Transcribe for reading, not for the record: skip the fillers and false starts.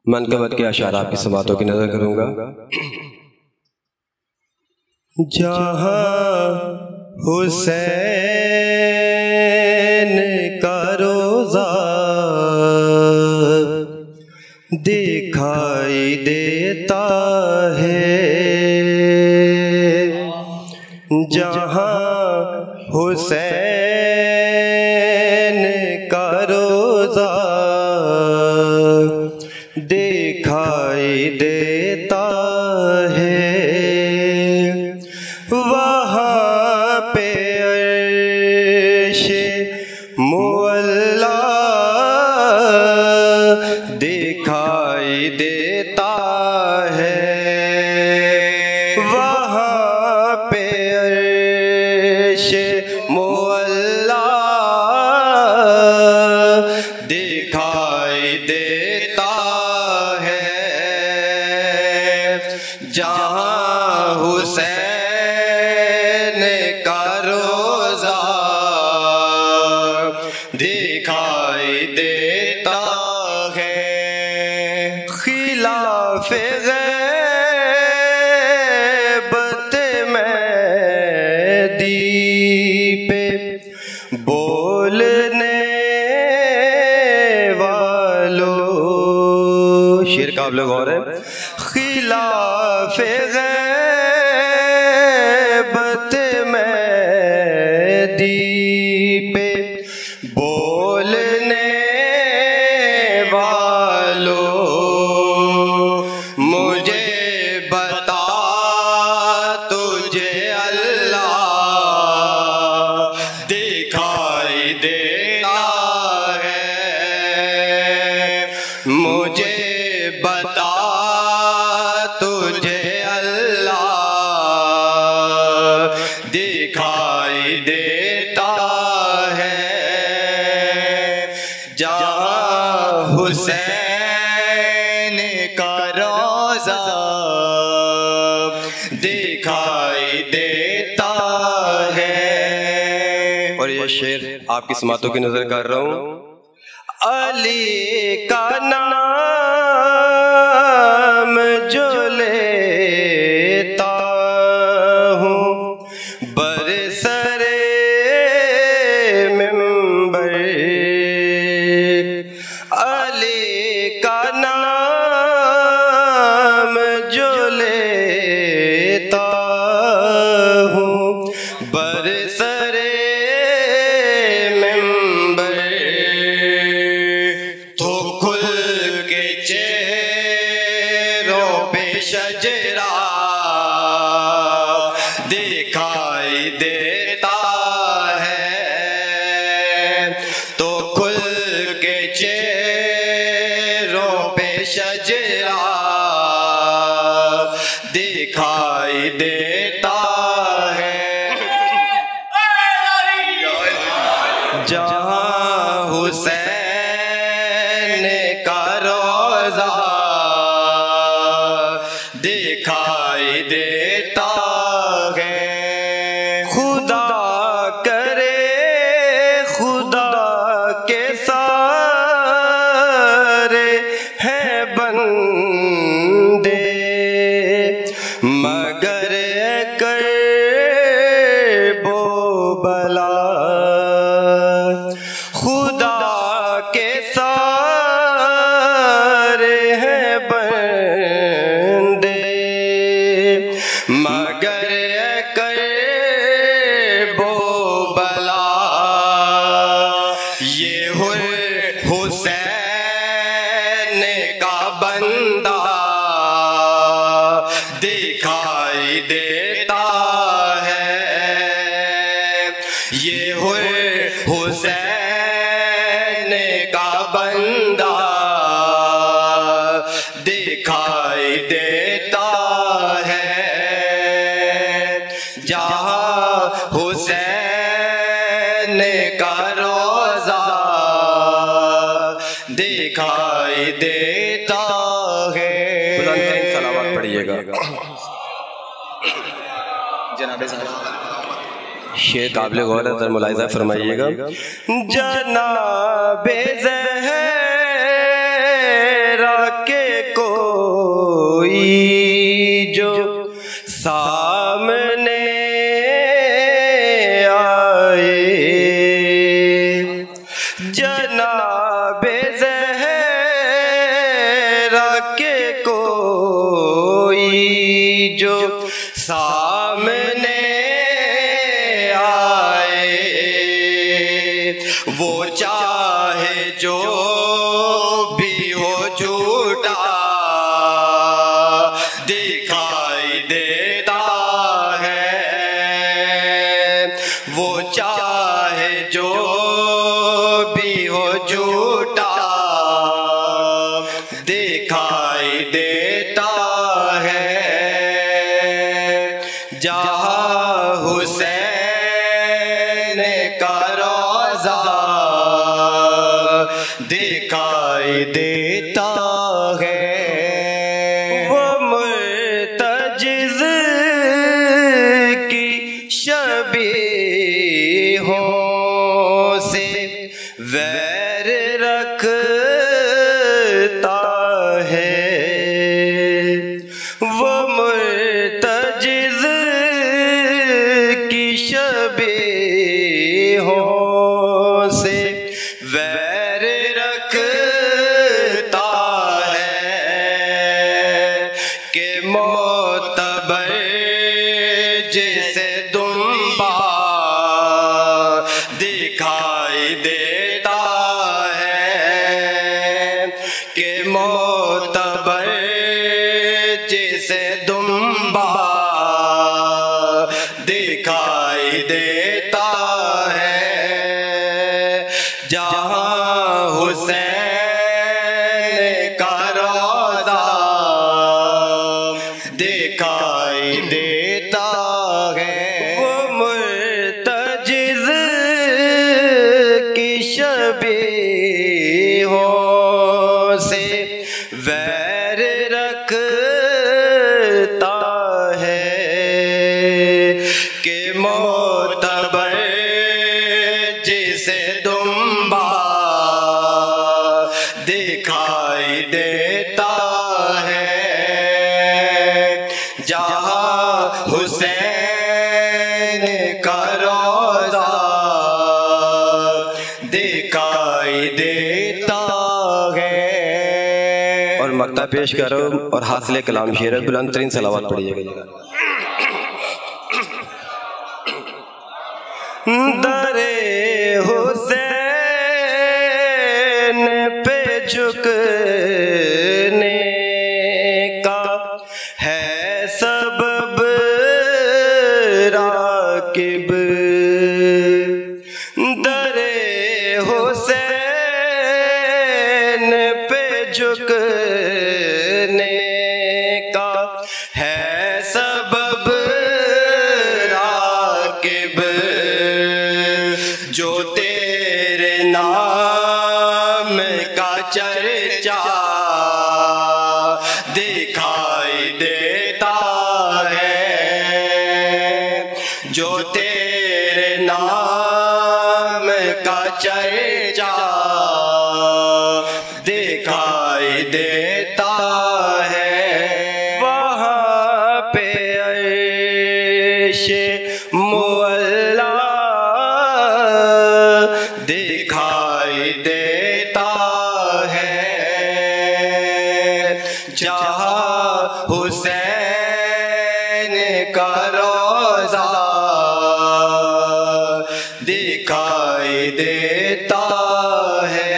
मनकबत के अशार आपकी समातों की नजर करूंगा। जहाँ हुसैन का रोज़ा दिखाई देता है, जहाँ हुसैन का रोज़ा दिखाई देता है, वहाँ पे अर्शे मुअल्ला दिखाई देता है, वहाँ पे अर्शे मुअल्ला दिखाई देता है, जहाँ हुसैन का रोज़ा दिखाई देता है। खिलाफ़े ग़ैबत मेहदी पे बोलने वालों, शेर का आप लोग और है, खिलाफ़े ग़ैबत मेहदी पे बोलने वालों, मुझे बता तुझे अल्लाह दिखाई देता है, मुझे बता तुझे अल्लाह दिखाई देता है, जहाँ हुसैन का रोज़ा दिखाई देता है। और ये शेर आपकी समातों की नजर कर रहा हूँ। अली का नाम जो लेता हूँ बरसरे मिंबर, अली का नाम जो लेता हूँ बरसरे मिंबर, तो खुल के चेहरों पे शजरा दिखाई देता है, तो खुल के चेहरों पे शजरा दिखाई देता है, जहाँ हुसैन का रोज़ा दिखाई देता है। खुदा करे खुदा के सारे हैं बंदे, मगर कर बो बला, खुदा के सारे हैं बंदे, मगर कर बो बला, ये हुसैन का बंदा दिखाई देता है, ये हुसैन का बंदा दिखाई देता है, जहाँ हुसैन का रोज़ा दिखाई देता है। सलावत पढ़िएगा। जनाबे साहब। शेर काबिल गौर है, मुलाहिजा फरमाइएगा। जनाबे ज़हरा के कोई जो सामने आए, जनाबे ज़हरा के कोई जो सामने आए, वो चाहे जो भी हो झूठा दिखाई देता है, वो चाहे जो भी हो झूठा दिखाई देता है। जहाँ हुसैन का रोज़ा दिखाई देता है, वो मुर्तजिज़ की शबीहों से वैर रखता है, वो मुर्तजिज़ की शबीहों से वैर रखता है, कि मोतबर जैसे दुम्बा दिखाई देता है, कि मोतबर जैसे दुम्बा दिखाई देता है। जहाँ हुसैन का रोज़ा दिखाई देता है, वो मुर्तजिज़ की शबीहों से वैर रखता है, कि मोतबर जिसे दुम्बा दिखाई देता है। जहाँ हुसैन का रोज़ा दिखाई देता है। और मक्ता पेश करो और हासिल कलाम शेर बुलंद तरीन सलावत पढ़िएगा। दरे हुसैन पे झुकने का है सबब राकिब, दरे हुसैन पे झुकने का है सबब राकिब, जो तेरे नाम का चर्चा दिखाई देता है, जो तेरे नाम का चर्चा दिखाई देता है। वहाँ पे अर्शे मुअल्ला दिखाई देता है, जहाँ हुसैन का रोज़ा दिखाई देता है।